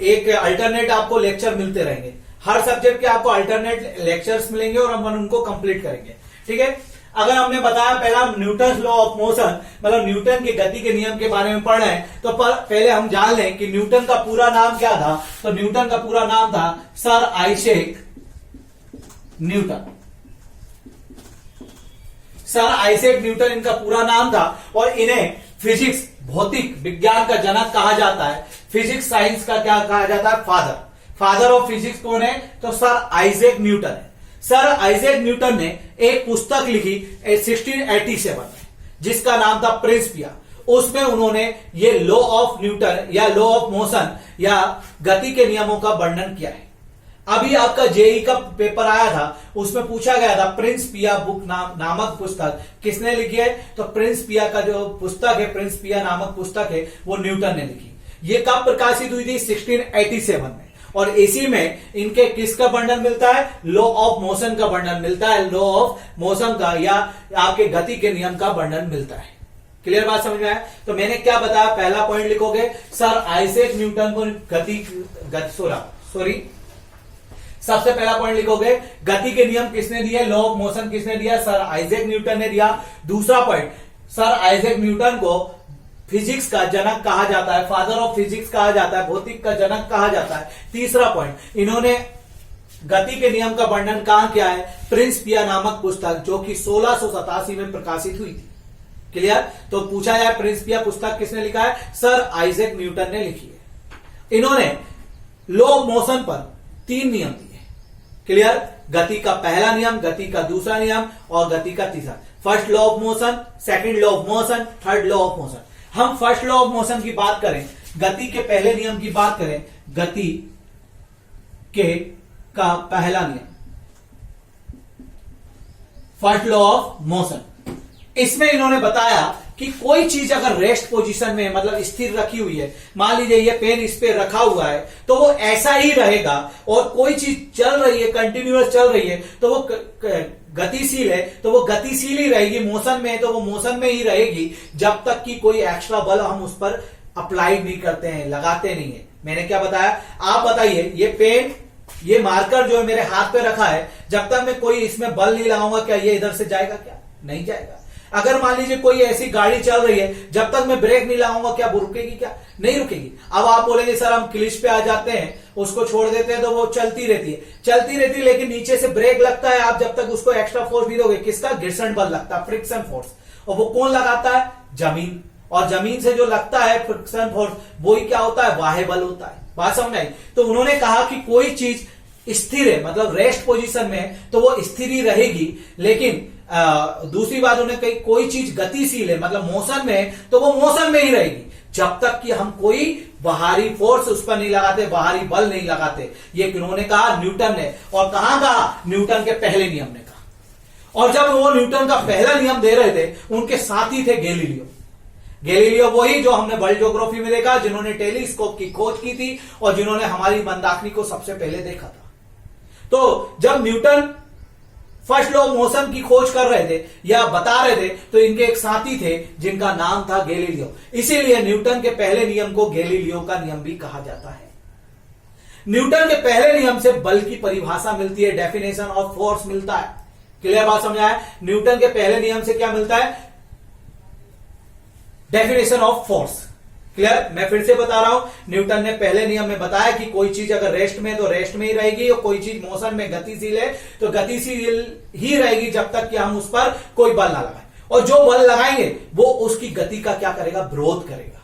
एक अल्टरनेट आपको लेक्चर मिलते रहेंगे। हर सब्जेक्ट के आपको अल्टरनेट लेक्चर्स मिलेंगे और हम उनको कंप्लीट करेंगे। ठीक है? अगर हमने बताया पहला न्यूटन लॉ ऑफ मोशन, मतलब न्यूटन के गति के नियम के बारे में पढ़ रहे हैं, तो पहले हम जान लें कि न्यूटन का पूरा नाम क्या था। तो न्यूटन का पूरा नाम था sir Isaac Newton. Sir Isaac Newton इनका पूरा नाम था और इन्हें फिजिक्स, भौतिक विज्ञान का जनक कहा जाता है। फिजिक्स साइंस का क्या कहा जाता है? फादर। फादर ऑफ फिजिक्स कौन है? तो सर आइजैक न्यूटन है। सर आइजैक न्यूटन ने एक पुस्तक लिखी 1687 में, जिसका नाम था प्रिंसिपिया। उसमें उन्होंने ये लॉ ऑफ न्यूटन या लॉ ऑफ मोशन या गति के नियमों का वर्णन किया है। अभी आपका जेई का पेपर आया था, उसमें पूछा गया था प्रिंसिपिया बुक नामक पुस्तक किसने लिखी है? तो प्रिंसिपिया का जो पुस्तक है, प्रिंसिपिया नामक पुस्तक है, वो न्यूटन ने लिखी। ये कब प्रकाशित हुई थी? 1687 में। और इसी में इनके किसका वर्णन मिलता है? लॉ ऑफ मोशन का वर्णन मिलता है। लॉ ऑफ मोशन का या आपके गति के नियम का वर्णन मिलता है। क्लियर बात समझ में आया? तो मैंने क्या बताया, पहला पॉइंट लिखोगे सर आइजैक न्यूटन को सबसे पहला पॉइंट लिखोगे गति के नियम किसने दिए, लॉ ऑफ मोशन किसने दिया? सर आइजैक न्यूटन ने दिया। दूसरा पॉइंट, सर आइजैक न्यूटन को फिजिक्स का जनक कहा जाता है, फादर ऑफ फिजिक्स कहा जाता है, भौतिक का जनक कहा जाता है। तीसरा पॉइंट, इन्होंने गति के नियम का वर्णन कहां किया है? प्रिंसिपिया नामक पुस्तक, जो कि 1687 में प्रकाशित हुई थी। क्लियर? तो पूछा जाए प्रिंसिपिया पुस्तक किसने लिखा है? सर आइजैक न्यूटन ने लिखी है। इन्होंने लॉ ऑफ मोशन पर 3 नियम दिए। क्लियर? गति का पहला नियम, गति का दूसरा नियम और गति का तीसरा। First law of motion, second law of motion, third law of motion. हम फर्स्ट लॉ ऑफ मोशन की बात करें, गति के पहले नियम की बात करें, गति के का पहला नियम, फर्स्ट लॉ ऑफ मोशन। इसमें इन्होंने बताया कि कोई चीज अगर रेस्ट पोजीशन में मतलब स्थिर रखी हुई है, मान लीजिए ये पेन इस पे रखा हुआ है तो वो ऐसा ही रहेगा, और कोई चीज चल रही है, कंटिन्यूअस चल रही है तो वो गतिशील है तो वो गतिशील ही रहेगी, मोशन में है तो वो मोशन में ही रहेगी, जब तक कि कोई एक्स्ट्रा बल हम उस पर अप्लाई नहीं करते हैं, लगाते नहीं है। मैंने क्या बताया, आप बताइए, ये पेन, ये मार्कर जो है मेरे हाथ पे रखा है, जब तक मैं कोई इसमें बल नहीं लगाऊंगा क्या ये इधर से जाएगा? क्या नहीं जाएगा। अगर मान लीजिए कोई ऐसी गाड़ी चल रही है, जब तक मैं ब्रेक नहीं लगाऊंगा क्या वो रुकेगी? क्या नहीं रुकेगी। अब आप बोलेंगे सर हम क्लिच पे आ जाते हैं, उसको छोड़ देते हैं तो वो चलती रहती है, लेकिन नीचे से ब्रेक लगता है, आप जब तक उसको एक्स्ट्रा फोर्स नहीं दोगे, किसका? घर्षण बल लगता है, फ्रिक्शन फोर्स। और वो कौन लगाता है? जमीन। और जमीन से जो लगता है फ्रिक्शन फोर्स, वो ही क्या होता है? बाह्य बल होता है। बात समझ आई? तो उन्होंने कहा कि कोई चीज स्थिर है, मतलब रेस्ट पोजीशन में है तो वो स्थिर ही रहेगी, लेकिन दूसरी बात उन्होंने कही कोई चीज गतिशील है, मतलब मोशन में है तो वो मोशन में ही रहेगी, जब तक कि हम कोई बाहरी फोर्स उस पर नहीं लगाते, बाहरी बल नहीं लगाते। ये किन्होंने कहा? न्यूटन ने। और कहां कहा? न्यूटन के पहले नियम ने कहा। और जब वो न्यूटन का पहला नियम दे रहे थे, उनके साथी थे गैलीलियो, वही जो हमने वर्ल्ड ज्योग्राफी में देखा, जिन्होंने टेलीस्कोप की खोज की थी और जिन्होंने हमारी मंदाकिनी को सबसे पहले देखा था। तो जब Newton first law of motion की खोज कर रहे थे या बता रहे थे, तो इनके एक साथी थे जिनका नाम था गैलीलियो। इसीलिए न्यूटन के पहले नियम को गैलीलियो का नियम भी कहा जाता है। न्यूटन के पहले नियम से बल की परिभाषा मिलती है, डेफिनेशन ऑफ फोर्स मिलता है। क्लियर बात समझा है? न्यूटन के पहले नियम से क्या मिलता है? Definition of force. क्लियर? मैं फिर से बता रहा हूं, न्यूटन ने पहले नियम में बताया कि कोई चीज अगर रेस्ट में है तो रेस्ट में ही रहेगी, और कोई चीज मोशन में गतिशील है तो गतिशील ही रहेगी, जब तक कि हम उस पर कोई बल ना लगाएं। और जो बल लगाएंगे वो उसकी गति का क्या करेगा? विरोध करेगा।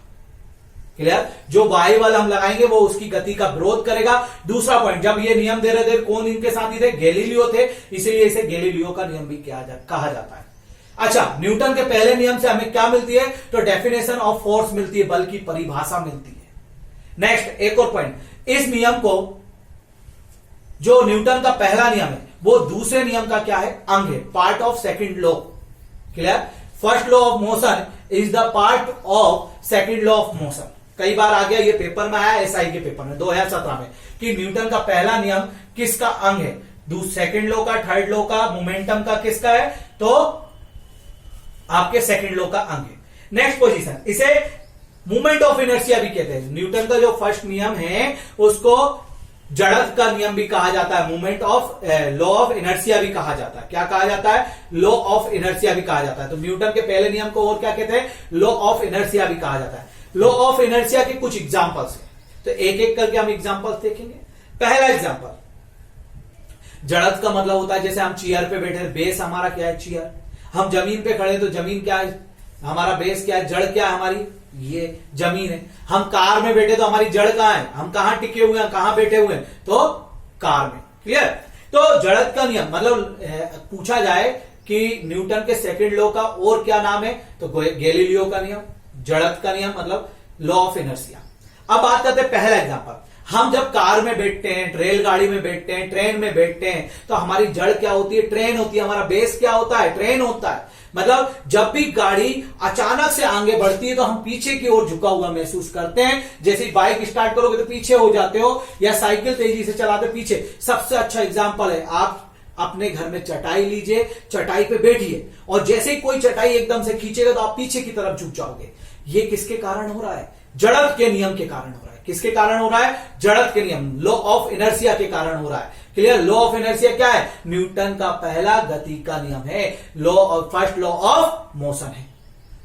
क्लियर? जो बाह्य बल हम लगाएंगे वो उसकी गति का विरोध करेगा। दूसरा पॉइंट, जब ये नियम दे रहे थे, कौन इनके साथी थे? गैलीलियो थे, इसीलिए इसे गैलीलियो का नियम भी कहा जाता है। अच्छा, न्यूटन के पहले नियम से हमें क्या मिलती है? तो डेफिनेशन ऑफ फोर्स मिलती है, बल की परिभाषा मिलती है। नेक्स्ट एक और पॉइंट, इस नियम को, जो न्यूटन का पहला नियम है, वो दूसरे नियम का क्या है? अंग है, part of second law. Clear? First law of motion is the part of second law of motion. कई बार आ गया, ये पेपर में आया, एसआई के पेपर में 2017 में, कि न्यूटन का पहला नियम किसका अंग है? सेकंड लॉ का, थर्ड लॉ का, मोमेंटम का किसका है? तो आपके सेकंड लॉ का अंग है। नेक्स्ट पोजीशन, इसे मूवमेंट ऑफ इनर्शिया भी कहते हैं। न्यूटन का जो फर्स्ट नियम है उसको जड़त्व का नियम भी कहा जाता है, movement of law of inertia भी कहा जाता है। क्या कहा जाता है? लॉ ऑफ इनर्शिया भी कहा जाता है। तो न्यूटन के पहले नियम को और क्या कहते हैं? लॉ ऑफ इनर्शिया भी कहा जाता है। लॉ ऑफ इनर्शिया के कुछ एग्जांपल्स हैं, तो एक एक करके हम एग्जांपल्स देखेंगे। पहला एग्जांपल, जड़त्व का मतलब होता है, जैसे हम चेयर पे बैठे, बेस हमारा क्या है? चेयर। हम जमीन पे खड़े तो जमीन क्या है? हमारा बेस क्या है? जड़ क्या है हमारी? ये जमीन है। हम कार में बैठे तो हमारी जड़ कहां है? हम कहां टिके हुए हैं, कहां बैठे हुए हैं? तो कार में। क्लियर? तो जड़त्व का नियम, मतलब पूछा जाए कि न्यूटन के सेकंड लॉ का और क्या नाम है, तो गैलीलियो का नियम। जड़त्व का नियम मतलब लॉ ऑफ इनर्शिया। अब बात करते हैं पहला एग्जांपल, हम जब कार में बैठते हैं, रेलगाड़ी में बैठते हैं, ट्रेन में बैठते हैं, तो हमारी जड़ क्या होती है? ट्रेन होती है। हमारा बेस क्या होता है? ट्रेन होता है। मतलब जब भी गाड़ी अचानक से आगे बढ़ती है तो हम पीछे की ओर झुका हुआ महसूस करते हैं। जैसे बाइक स्टार्ट करोगे तो पीछे हो जाते हो, या साइकिल तेजी से चलाते पीछे। सबसे अच्छा एग्जाम्पल है, आप अपने घर में चटाई लीजिए, चटाई पे बैठिए, और जैसे ही कोई चटाई एकदम से खींचेगा तो आप पीछे की तरफ झुक जाओगे। ये किसके कारण हो रहा है? जड़त्व के नियम के कारण हो रहा है। किसके कारण हो रहा है? जड़त्व के नियम, लॉ ऑफ इनर्शिया के कारण हो रहा है। क्लियर? लॉ ऑफ इनर्शिया क्या है? न्यूटन का पहला गति का नियम है, law of first law of motion है।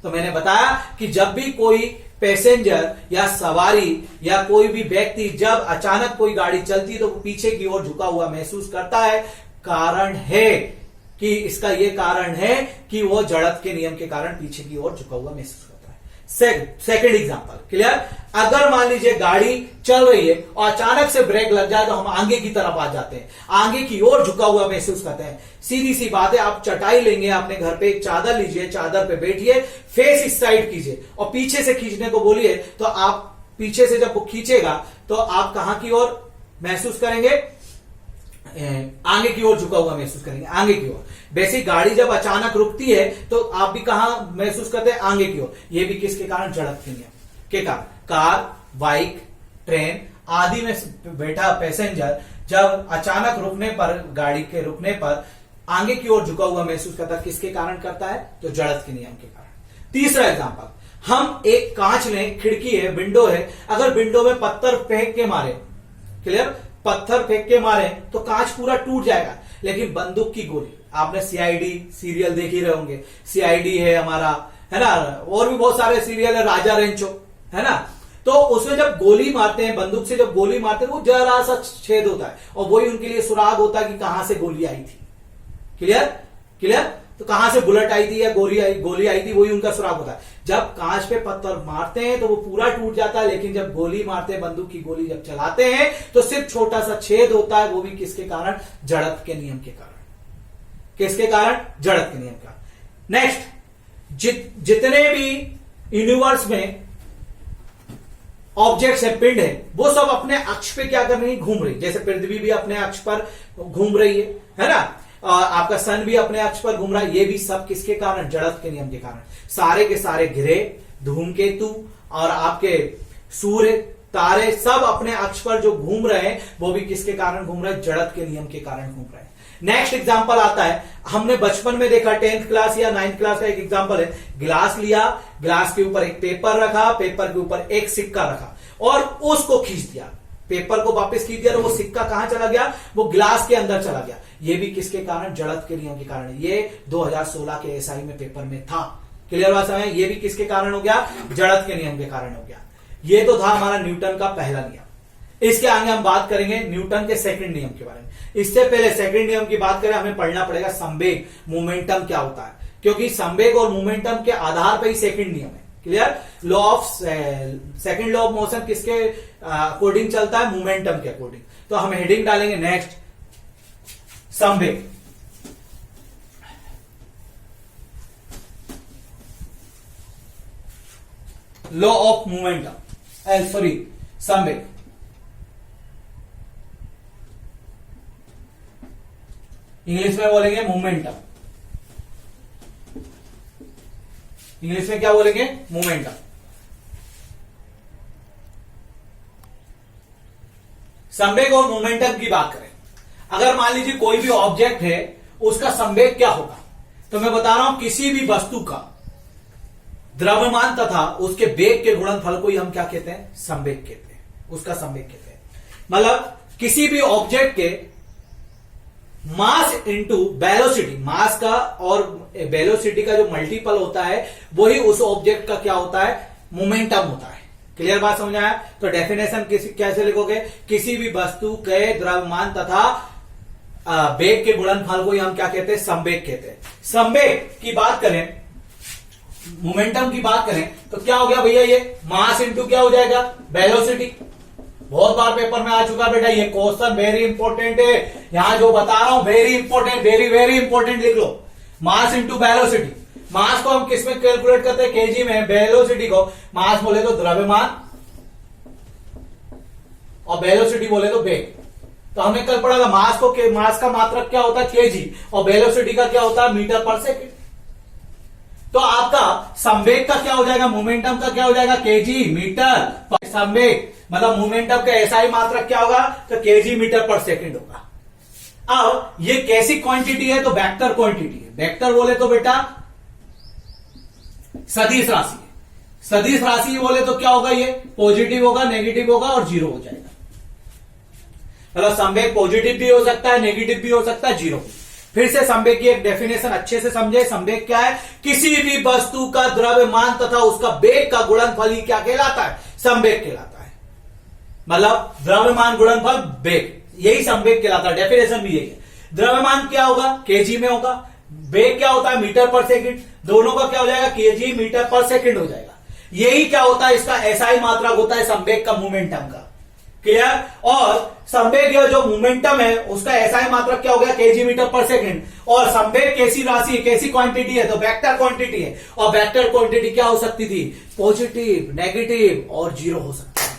तो मैंने बताया कि जब भी कोई पैसेंजर या सवारी या कोई भी व्यक्ति जब अचानक कोई गाड़ी चलती है तो पीछे की ओर झुका हुआ महसूस करता है। कारण है कि इसका यह कारण है कि वो जड़त्व के नियम के कारण पीछे की ओर झुका हुआ महसूस करता है। Second example, clear? अगर मान लीजिए गाड़ी चल रही है और अचानक से ब्रेक लग जाए तो हम आगे की तरफ आ जाते हैं, आगे की ओर झुका हुआ महसूस करते हैं। सीधी सी बात है, आप चटाई लेंगे, अपने घर पे एक चादर लीजिए, चादर पे बैठिए, फेस इस साइड कीजिए और पीछे से खींचने को बोलिए, तो आप पीछे से जब वो खींचेगा तो आप कहां की ओर महसूस करेंगे? आगे की ओर झुका हुआ महसूस करेंगे, आगे की ओर। वैसे गाड़ी जब अचानक रुकती है तो आप भी कहां महसूस करते हैं, आगे की ओर। ये भी किसके कारण, जड़त्व के नियम के कारण। कार, बाइक, ट्रेन आदि में बैठा पैसेंजर जब अचानक रुकने पर, गाड़ी के रुकने पर आगे की ओर झुका हुआ महसूस करता है, किसके कारण करता है, तो जड़त्व के नियम के कारण। तीसरा एग्जांपल, हम एक कांच लें, खिड़की है, विंडो है, अगर विंडो में पत्थर फेंक के मारे, क्लियर, पत्थर फेंक के मारे तो कांच पूरा टूट जाएगा। लेकिन बंदूक की गोली, आपने सीआईडी सीरियल देख ही रहे होंगे, सीआईडी है हमारा, है ना, और भी बहुत सारे सीरियल है, राजा रेंचो, है ना, तो उसमें जब गोली मारते हैं, बंदूक से जब गोली मारते हैं, वो जरा सा छेद होता है और वही उनके लिए सुराग होता है कि कहां से गोली आई थी। क्लियर, क्लियर, तो कहां से बुलेट आई थी या गोली आई थी, वही उनका सुराग होता है। जब कांच पे पत्थर मारते हैं तो वो पूरा टूट जाता है, लेकिन जब गोली मारते हैं, बंदूक की गोली जब चलाते हैं तो सिर्फ छोटा सा छेद होता है, वो भी किसके कारण, जड़त्व के नियम के कारण। किसके कारण, जड़त्व के नियम का। नेक्स्ट, जितने भी यूनिवर्स में ऑब्जेक्ट्स है, पिंड है, वो सब अपने अक्ष पे क्या कर रही है, घूम रही। जैसे पृथ्वी भी अपने अक्ष पर घूम रही है ना, आपका सन भी अपने अक्ष पर घूम रहा है। ये भी सब किसके कारण, जड़त्व के नियम के कारण। सारे के सारे ग्रह, धूमकेतु और आपके सूर्य, तारे सब अपने अक्ष पर जो घूम रहे हैं, वो भी किसके कारण घूम रहे हैं, जड़त्व के नियम के कारण घूम रहे हैं। नेक्स्ट एग्जांपल आता है, हमने बचपन में देखा, 10th क्लास या 9th क्लास का एक एग्जांपल है। गिलास लिया, गिलास के ऊपर एक पेपर रखा, पेपर के ऊपर एक सिक्का रखा और उसको खींच दिया, पेपर को वापस खींच दिया, तो वो सिक्का कहां चला गया, वो गिलास के अंदर चला गया। ये भी किसके कारण, जड़त्व के नियम के कारण। ये 2016 के एसआई में पेपर में था। क्लियर बात समझ, ये भी किसके कारण हो गया, जड़त्व के नियम के कारण हो गया। ये तो था हमारा न्यूटन का पहला नियम। इसके आगे हम बात करेंगे न्यूटन के सेकंड नियम के बारे में। इससे पहले सेकंड नियम की बात करें, हमें पढ़ना पड़ेगा संवेग, मोमेंटम क्या होता है, क्योंकि संवेग और मोमेंटम के आधार पर ही सेकंड नियम है। Clear, law of second law of motion किसके अकॉर्डिंग चलता है, मोमेंटम के अकॉर्डिंग। तो हम हेडिंग डालेंगे नेक्स्ट, संवेग। लॉ ऑफ मोमेंटम, सॉरी, संवेग। इंग्लिश में बोलेंगे मोमेंटम, इंग्लिश में क्या बोलेंगे, मोमेंटम। संवेग और मोमेंटम की बात करें, अगर मान लीजिए कोई भी ऑब्जेक्ट है, उसका संवेग क्या होगा, तो मैं बता रहा हूं, किसी भी वस्तु का द्रव्यमान तथा उसके वेग के गुणनफल को ही हम क्या कहते हैं, संवेग कहते हैं, उसका संवेग कहते हैं। मतलब किसी भी ऑब्जेक्ट के मास इंटू वेलोसिटी, मास का और वेलोसिटी का जो मल्टीपल होता है, वही उस ऑब्जेक्ट का क्या होता है, मोमेंटम होता है। क्लियर बात समझ आया, तो डेफिनेशन कैसे लिखोगे, किसी भी वस्तु के द्रव्यमान तथा वेग के गुणनफल को ही हम क्या कहते हैं, संवेग कहते हैं। संवेग की बात करें, मोमेंटम की बात करें, तो क्या हो गया भैया, ये मास इंटू क्या हो जाएगा, वेलोसिटी। बहुत बार पेपर में आ चुका बेटा ये क्वेश्चन, वेरी इंपॉर्टेंट है, यहां जो बता रहा हूं very important, very very important लिख लो। मास इंटू वेलोसिटी, मास को हम किस में कैलकुलेट करते हैं, केजी में, वेलोसिटी को मास बोले तो द्रव्यमान और वेलोसिटी बोले तो वेग। तो हमने कल पढ़ा था मास को, मास का मात्रक क्या होता है, केजी, और वेलोसिटी का क्या होता है, मीटर पर सेकेंड। तो आपका संवेग का क्या हो जाएगा, मोमेंटम का क्या हो जाएगा, केजी मीटर पर संवेग, मतलब मोमेंटम का ऐसा ही मात्रक क्या होगा, तो केजी मीटर पर सेकंड होगा। अब ये कैसी क्वांटिटी है, तो वेक्टर क्वांटिटी है। वेक्टर बोले तो बेटा सदिश राशि है, सदिश राशि बोले तो क्या होगा, ये पॉजिटिव होगा, नेगेटिव होगा और जीरो हो जाएगा। मतलब संवेग पॉजिटिव भी हो सकता है, नेगेटिव भी हो सकता है, जीरो। फिर से संवेग की एक डेफिनेशन अच्छे से समझे। संवेग क्या है, किसी भी वस्तु का द्रव्यमान तथा उसका वेग का गुणनफल ही क्या कहलाता है, संवेग कहलाता है। मतलब द्रव्यमान गुणनफल वेग, यही संवेग कहलाता है। डेफिनेशन भी यही है। द्रव्यमान क्या होगा, केजी में होगा, वेग क्या होता है, मीटर पर सेकंड, दोनों का क्या हो जाएगा, केजी मीटर पर सेकंड हो जाएगा। यही क्या होता है, इसका ऐसा ही मात्रक होता है संवेग का, मोमेंटम का। क्लियर, और संवेग जो मोमेंटम है उसका ऐसा ही मात्रक क्या हो गया, केजी मीटर पर सेकंड। और संवेग कैसी राशि, कैसी क्वांटिटी है, तो वेक्टर क्वांटिटी है। और वेक्टर क्वांटिटी क्या हो सकती थी, पॉजिटिव, नेगेटिव और जीरो हो सकती है।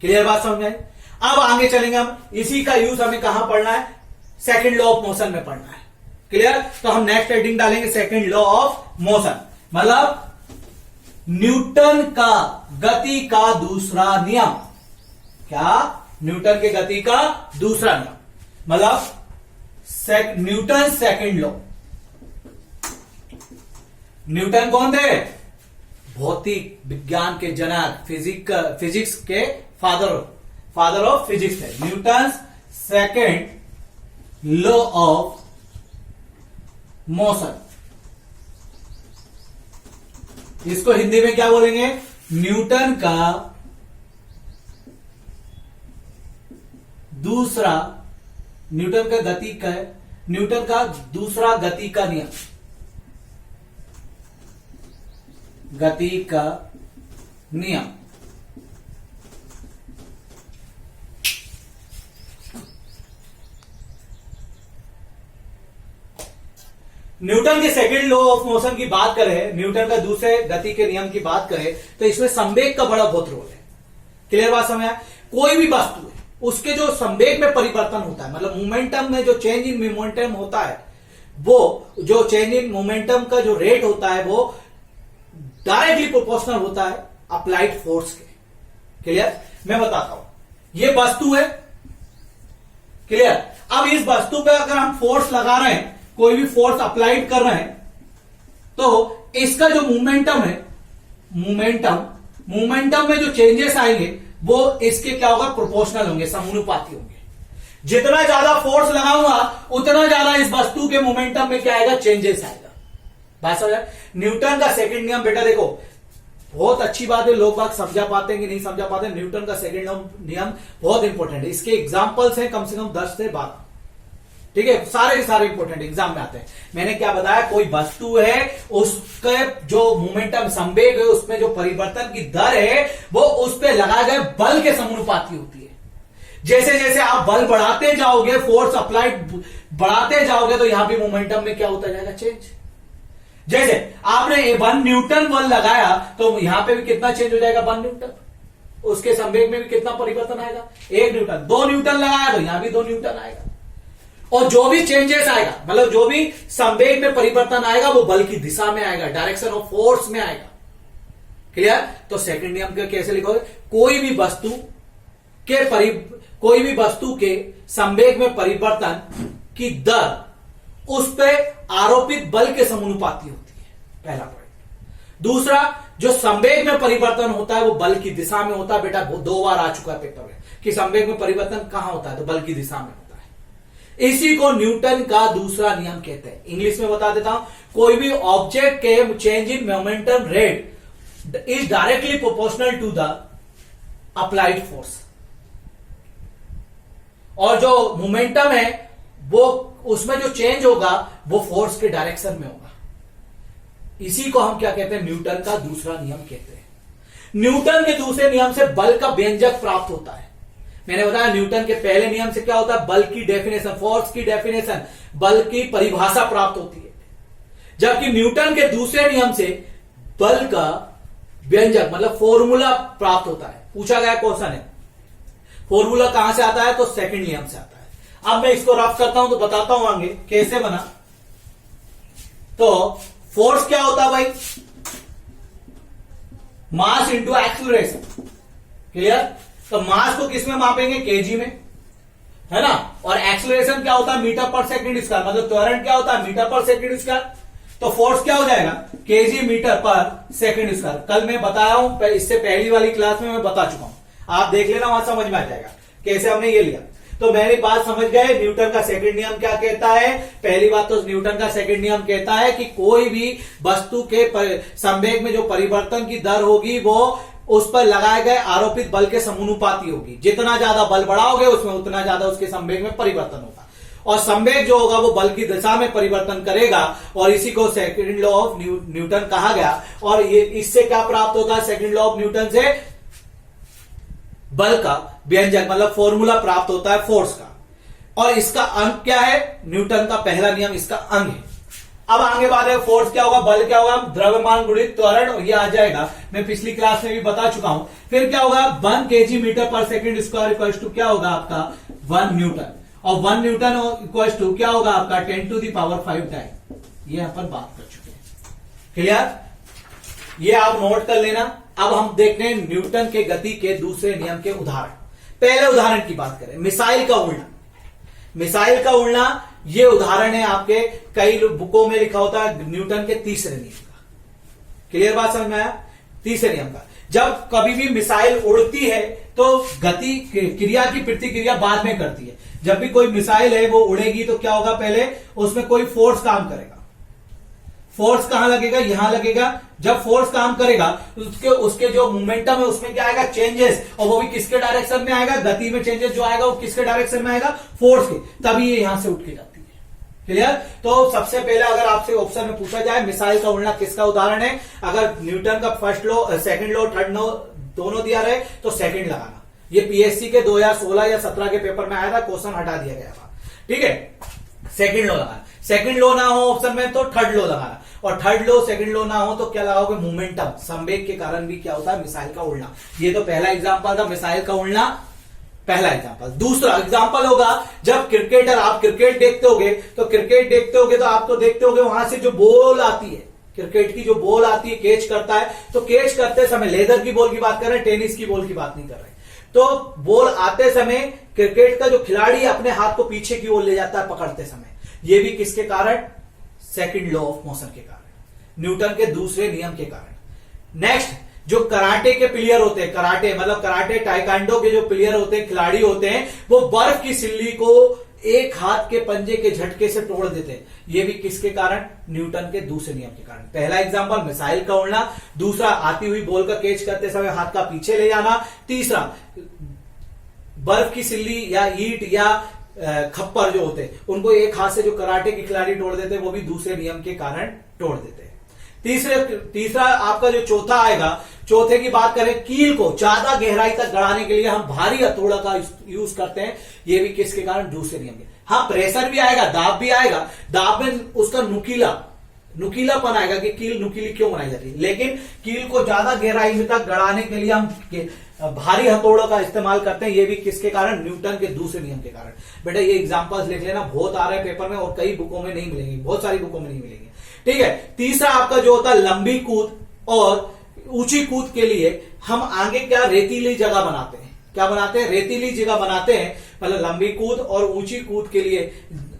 क्लियर बात समझ में? अब आगे चलेंगे हम, इसी का यूज हमें कहां पढ़ना है, सेकंड लॉ ऑफ मोशन में पढ़ना है। क्लियर? तो हम नेक्स्ट हेडिंग डालेंगे सेकंड लॉ ऑफ मोशन, मतलब न्यूटन का गति का दूसरा नियम। क्या? न्यूटन के गति का दूसरा नियम, मतलब न्यूटन सेकंड लॉ। न्यूटन कौन थे? भौतिक विज्ञान के जनक, फिजिक्स के फादर ऑफ फिजिक्स थे। Newton second law of motion, इसको हिंदी में क्या बोलेंगे? न्यूटन का दूसरा, न्यूटन का दूसरा गति का नियम, गति का नियम। न्यूटन के सेकंड लॉ ऑफ मोशन की बात करें, न्यूटन का दूसरे गति के नियम की बात करें, तो इसमें संवेग का बड़ा बहुत रोल है। क्लियर बात समझ आया? कोई भी वस्तु है, उसके जो संवेग में परिवर्तन होता है, मतलब मोमेंटम में जो चेंज इन मोमेंटम होता है, वो जो चेंज इन मोमेंटम का जो रेट होता है वो डायरेक्टली प्रोपोर्शनल होता है अप्लाइड फोर्स के। क्लियर? मैं बताता हूं, ये वस्तु है। क्लियर? अब इस वस्तु पे अगर हम फोर्स लगा रहे हैं, कोई भी फोर्स अप्लाइड कर रहे हैं, तो इसका जो मोमेंटम है, मोमेंटम में जो चेंजेस आएंगे वो इसके क्या होगा? प्रोपोर्शनल होंगे, समानुपाती होंगे। जितना ज्यादा फोर्स लगाऊंगा उतना ज्यादा इस वस्तु के मोमेंटम में क्या आएगा? चेंजेस आएगा। बात समझ? न्यूटन का सेकंड नियम, बेटा देखो बहुत अच्छी बात है, लोग बात समझा पाते हैं कि नहीं समझा पाते। न्यूटन का सेकंड नियम बहुत इंपॉर्टेंट है, इसके एग्जांपल्स हैं कम से कम 10 से 12। ठीक है, सारे के सारे इंपॉर्टेंट एग्जाम में आते हैं। मैंने क्या बताया? कोई वस्तु है, उसके जो मोमेंटम संवेग है, उसमें जो परिवर्तन की दर है वो उस पर लगाए गए बल के समानुपाती होती है। जैसे जैसे आप बल बढ़ाते जाओगे, फोर्स अप्लाइड बढ़ाते जाओगे, तो यहां भी मोमेंटम में क्या होता जाएगा? चेंज। जैसे आपने 1 न्यूटन बल लगाया तो यहां पे भी कितना चेंज हो जाएगा? 1 न्यूटन। उसके संवेग में भी कितना परिवर्तन आएगा? 1 न्यूटन। 2 न्यूटन लगाया तो यहां भी 2 न्यूटन आएगा। और जो भी चेंजेस आएगा, मतलब जो भी संवेग में परिवर्तन आएगा वो बल की दिशा में आएगा, डायरेक्शन ऑफ फोर्स में आएगा। क्लियर? तो सेकंड नियम के कैसे लिखोगे? कोई भी वस्तु के संवेग में परिवर्तन की दर उस पर आरोपित बल के समानुपाती होती है, पहला पॉइंट। दूसरा, जो संवेग में परिवर्तन होता है वो बल की दिशा में होता है। बेटा 2 बार आ चुका है पेपर में कि संवेग में परिवर्तन कहां होता है? तो बल की दिशा में होता है। इसी को न्यूटन का दूसरा नियम कहते हैं। इंग्लिश में बता देता हूं, कोई भी ऑब्जेक्ट के change in momentum rate is directly proportional to the applied force. और जो मोमेंटम है वो उसमें जो चेंज होगा वो फोर्स के डायरेक्शन में होगा। इसी को हम क्या कहते हैं? न्यूटन का दूसरा नियम कहते हैं। न्यूटन के दूसरे नियम से बल का व्यंजक प्राप्त होता है। मैंने बताया न्यूटन के पहले नियम से क्या होता है? बल की डेफिनेशन, फोर्स की डेफिनेशन, बल की परिभाषा प्राप्त होती है। जबकि न्यूटन के दूसरे नियम से बल का व्यंजक मतलब फॉर्मूला प्राप्त होता है। पूछा गया क्वेश्चन है, फॉर्मूला कहां से आता है? तो सेकंड नियम से आता है। अब मैं इसको रफ करता हूं तो बताता हूं आगे कैसे बना। तो फोर्स क्या होता है भाई? Mass into acceleration. क्लियर? तो मास को किस में मापेंगे? केजी में, है ना। और एक्सीलरेशन क्या होता है? मीटर पर सेकंड स्क्वायर, मतलब त्वरण क्या होता है? मीटर पर सेकंड स्क्वायर। तो फोर्स क्या हो जाएगा? केजी मीटर पर सेकंड स्क्वायर। कल मैं बताया हूं, इससे पहली वाली क्लास में मैं बता चुका हूं, आप देख लेना, वहां समझ में आ जाएगा कैसे हमने ये लिया। तो मेरी बात समझ गए? न्यूटन का सेकंड नियम क्या कहता है? पहली बात तो न्यूटन का सेकंड नियम कहता है कि कोई भी वस्तु के संवेग में जो परिवर्तन की दर होगी वो उस पर लगाए गए आरोपित बल के समानुपाती होगी। जितना ज्यादा बल बढ़ाओगे उसमें उतना ज्यादा उसके संवेग में परिवर्तन होगा, और संवेग जो होगा वो बल की दिशा में परिवर्तन करेगा। और इसी को सेकंड लॉ ऑफ न्यूटन कहा गया। और ये इससे क्या प्राप्त होता है? सेकंड लॉ ऑफ न्यूटन से बल का व्यंजक मतलब फॉर्मूला प्राप्त होता है फोर्स का। और इसका अंग क्या है? न्यूटन का पहला नियम इसका अंग है। अब आगे बात है फोर्स क्या होगा, बल क्या होगा, द्रव्यमान गुणित त्वरण, और ये आ जाएगा, मैं पिछली क्लास में भी बता चुका हूं। फिर क्या होगा, 1 kg मीटर पर सेकेंड स्क्वायर इक्वल टू क्या होगा आपका 1 न्यूटन, और 1 न्यूटन इक्वल टू क्या होगा आपका 10⁵ टाइम। ये यहां पर बात कर चुके हैं, क्लियर, ये आप नोट कर लेना। अब हम देखते हैं न्यूटन के गति के दूसरे नियम के उदाहरण। पहले उदाहरण की बात करें, मिसाइल का उड़ना। मिसाइल का उड़ना ये उदाहरण है आपके, कई बुकों में लिखा होता है न्यूटन के तीसरे नियम का। क्लियर बात समझ में आया, तीसरे नियम का। जब कभी भी मिसाइल उड़ती है तो गति क्रिया की प्रतिक्रिया बाद में करती है। जब भी कोई मिसाइल है वो उड़ेगी तो क्या होगा, पहले उसमें कोई फोर्स काम करेगा। फोर्स कहां लगेगा, यहां लगेगा। जब फोर्स काम करेगा उसके जो मोमेंटम है उसमें क्या आएगा, चेंजेस, और वो भी किसके डायरेक्शन में आएगा, गति में चेंजेस जो आएगा वो किसके डायरेक्शन में आएगा, फोर्स के, तभी ये यहां से उठ के जाती है। क्लियर। तो सबसे पहले अगर आपसे ऑप्शन में पूछा जाए मिसाइल का उड़ना किसका उदाहरण है, अगर न्यूटन का first law, second law, third law दोनों दिया रहे तो सेकंड लगाना। ये पीएससी के 2016 या 17 के पेपर में आया था, क्वेश्चन हटा दिया गया था, ठीक है। सेकंड लॉ लगाना, सेकंड लॉ ना हो ऑप्शन में तो थर्ड लॉ लगाना, और थर्ड लॉ सेकंड लॉ ना हो तो क्या लगाओगे, मोमेंटम, संवेग के कारण भी क्या होता है मिसाइल का उड़ना। ये तो पहला एग्जांपल था मिसाइल का उड़ना, पहला एग्जांपल। दूसरा एग्जांपल होगा जब क्रिकेटर, आप क्रिकेट देखते होगे तो आप तो देखते होगे वहां से जो बॉल आती है, क्रिकेट की जो बॉल आती है, कैच करता है, तो कैच करते समय लेदर की बॉल की बात कर रहे हैं, टेनिस की बॉल की बात नहीं कर रहे। तो बॉल आते समय क्रिकेट का जो खिलाड़ी अपने हाथ को पीछे की ओर ले जाता है पकड़ते समय, ये भी किसके कारण, सेकंड लॉ ऑफ मोशन के कारण, न्यूटन के दूसरे नियम के कारण। नेक्स्ट, जो कराटे के प्लेयर होते हैं, कराटे मतलब कराटे टाइकांडो के जो प्लेयर होते हैं, खिलाड़ी होते हैं, वो बर्फ की सिल्ली को एक हाथ के पंजे के झटके से तोड़ देते हैं। ये भी किसके कारण, न्यूटन के दूसरे नियम के कारण। पहला एग्जांपल मिसाइल का उड़ना, दूसरा आती हुई बॉल का कैच करते समय हाथ का पीछे ले जाना, तीसरा बर्फ की सिल्ली या ईंट या खप्पर जो होते हैं उनको एक हाथ से जो कराटे के खिलाड़ी तोड़ देते हैं, वो भी दूसरे नियम के कारण तोड़ देते हैं। तीसरा आपका जो चौथा आएगा, चौथे की बात करें, कील को ज्यादा गहराई तक गड़ाने के लिए हम भारी हथौड़ा का यूज करते हैं, ये भी किसके कारण, दूसरे नियम के। हाँ, प्रेशर भी आएगा, दाब भी आएगा, दाब में उसका नुकीलापन आएगा कि कील नुकीली क्यों बनाई जाती है, लेकिन कील को ज्यादा गहराई में तक गड़ाने के लिए हम भारी हथौड़ों का इस्तेमाल करते हैं, ये भी किसके कारण, न्यूटन के दूसरे नियम के कारण। बेटा ये एग्जांपल्स लिख लेना, बहुत आ रहे हैं पेपर में और कई बुकों में नहीं मिलेंगे, बहुत सारी बुकों में नहीं मिलेंगे, ठीक है। तीसरा आपका जो होता है लंबी कूद और ऊंची कूद के लिए हम आगे क्या, रेतीली जगह बनाते हैं, क्या बनाते हैं, रेतीली जगह बनाते हैं। मतलब लंबी कूद और ऊंची कूद के लिए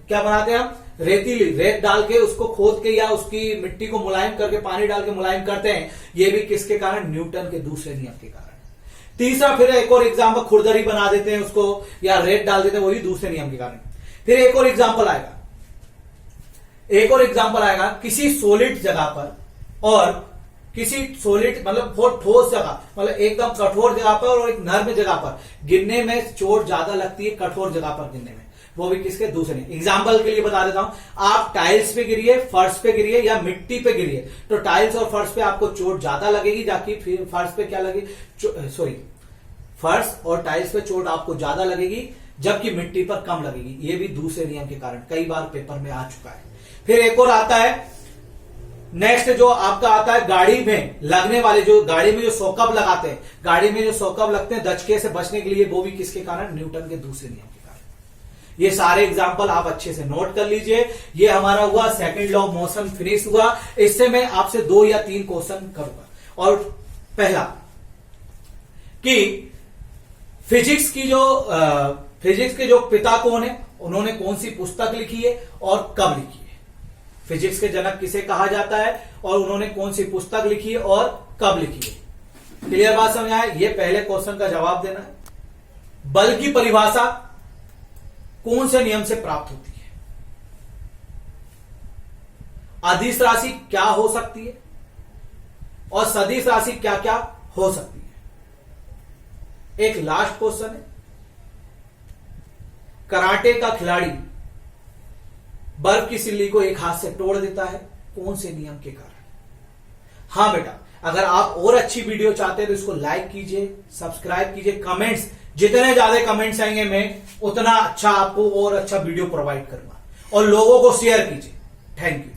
क्या बनाते हैं हम, रेतीली, रेत डाल के उसको खोद के या उसकी मिट्टी को मुलायम करके पानी डाल के मुलायम करते हैं, ये भी किसके कारण, न्यूटन के दूसरे नियम के कारण। तीसरा फिर एक और एग्जाम्पल, खुरदरी बना देते हैं उसको या रेत डाल देते हैं, वो भी दूसरे नियम के कारण। फिर एक और एग्जाम्पल आएगा, किसी सॉलिड जगह पर और किसी सॉलिड मतलब बहुत ठोस जगह, मतलब एकदम कठोर जगह पर और एक नर्म जगह पर गिरने में चोट ज्यादा लगती है, कठोर जगह पर गिरने में, वो भी किसके, दूसरे नियम। एग्जाम्पल के लिए बता देता हूं, आप टाइल्स पे गिरिए, फर्श पे गिरिए या मिट्टी पे गिरिए, तो टाइल्स और फर्श पे आपको चोट ज्यादा लगेगी, जाकि फिर फर्श पे क्या लगेगी, फर्श और टाइल्स पे चोट आपको ज्यादा लगेगी, जबकि मिट्टी पर कम लगेगी। ये भी दूसरे नियम के कारण, कई बार पेपर में आ चुका है। फिर एक और आता है, नेक्स्ट जो आपका आता है गाड़ी में लगने वाले, जो गाड़ी में जो सॉकअप लगाते हैं, गाड़ी में जो सॉकअप लगते हैं दचके से बचने के लिए, वो भी किसके कारण, न्यूटन के दूसरे नियम के कारण। ये सारे एग्जाम्पल आप अच्छे से नोट कर लीजिए। ये हमारा हुआ second law of motion finish हुआ। इससे मैं आपसे 2 या 3 क्वेश्चन करूंगा। और पहला कि फिजिक्स के जो पिता कौन है, उन्होंने कौन सी पुस्तक लिखी है और कब लिखी है। फिजिक्स के जनक किसे कहा जाता है और उन्होंने कौन सी पुस्तक लिखी है और कब लिखी है। क्लियर बात समझ आए, ये पहले क्वेश्चन का जवाब देना है। बल की परिभाषा कौन से नियम से प्राप्त होती है, अदिश राशि क्या हो सकती है और सदिश राशि क्या क्या हो सकती है। एक लास्ट क्वेश्चन है, कराटे का खिलाड़ी बर्फ की सिल्ली को एक हाथ से तोड़ देता है, कौन से नियम के कारण। हां बेटा, अगर आप और अच्छी वीडियो चाहते हैं तो इसको लाइक कीजिए, सब्सक्राइब कीजिए, कमेंट्स, जितने ज्यादा कमेंट्स आएंगे मैं उतना अच्छा आपको और अच्छा वीडियो प्रोवाइड करूंगा, और लोगों को शेयर कीजिए। Thank you.